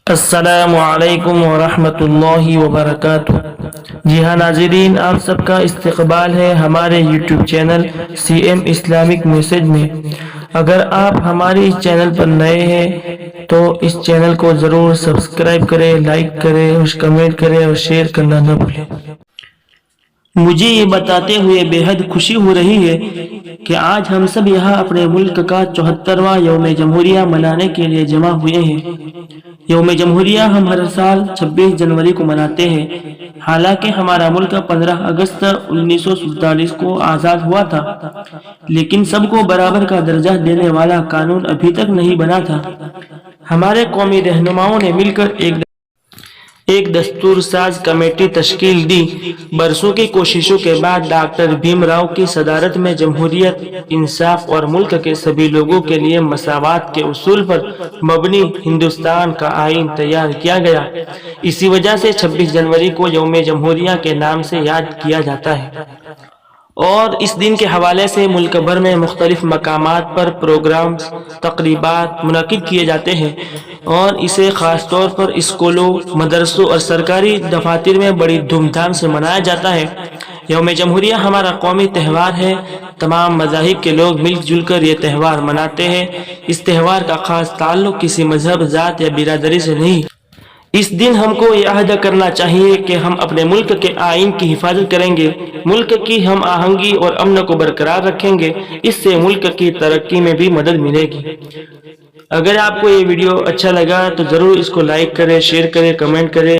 السلام علیکم ورحمۃ اللہ وبرکاتہ۔ جی ہاں ناظرین، آپ سب کا استقبال ہے ہمارے YouTube channel C M Islamic message میں۔ اگر آپ ہمارے اس چینل پر نئے ہیں تو اس چینل کو ضرور سبسکرائب کریں، لائک کریں اور کمنٹ کریں اور شیئر کرنا نہ بھولیں۔ مجھے یہ بتاتے ہوئے بے حد خوشی ہو رہی ہے کہ آج ہم سب یہاں اپنے ملک کا 74واں یوم جمہوریہ منانے کے لیے جمع ہوئے ہیں۔ یوم جمہوریہ ہم ہر سال 26 جنوری کو مناتے ہیں، حالانکہ ہمارا ملک 15 اگست 1947 کو آزاد ہوا تھا، لیکن سب کو برابر کا درجہ دینے والا قانون ابھی تک نہیں بنا تھا۔ ہمارے قومی رہنماؤں نے مل کر ایک دستور ساز کمیٹی تشکیل دی۔ برسوں کی کوششوں کے بعد ڈاکٹر بھیم راؤ کی صدارت میں جمہوریت، انصاف اور ملک کے سبھی لوگوں کے لیے مساوات کے اصول پر مبنی ہندوستان کا آئین تیار کیا گیا۔ اسی وجہ سے 26 جنوری کو یوم جمہوریہ کے نام سے یاد کیا جاتا ہے۔ اور اس دن کے حوالے سے ملک بھر میں مختلف مقامات پر پروگرام، تقریبات منعقد کیے جاتے ہیں اور اسے خاص طور پر اسکولوں، مدرسوں اور سرکاری دفاتر میں بڑی دھوم دھام سے منایا جاتا ہے۔ یوم جمہوریہ ہمارا قومی تہوار ہے۔ تمام مذاہب کے لوگ مل جل کر یہ تہوار مناتے ہیں۔ اس تہوار کا خاص تعلق کسی مذہب، ذات یا برادری سے نہیں۔ اس دن ہم کو یہ عہد کرنا چاہیے کہ ہم اپنے ملک کے آئین کی حفاظت کریں گے، ملک کی ہم آہنگی اور امن کو برقرار رکھیں گے۔ اس سے ملک کی ترقی میں بھی مدد ملے گی۔ اگر آپ کو یہ ویڈیو اچھا لگا تو ضرور اس کو لائک کریں، شیئر کریں، کمنٹ کریں۔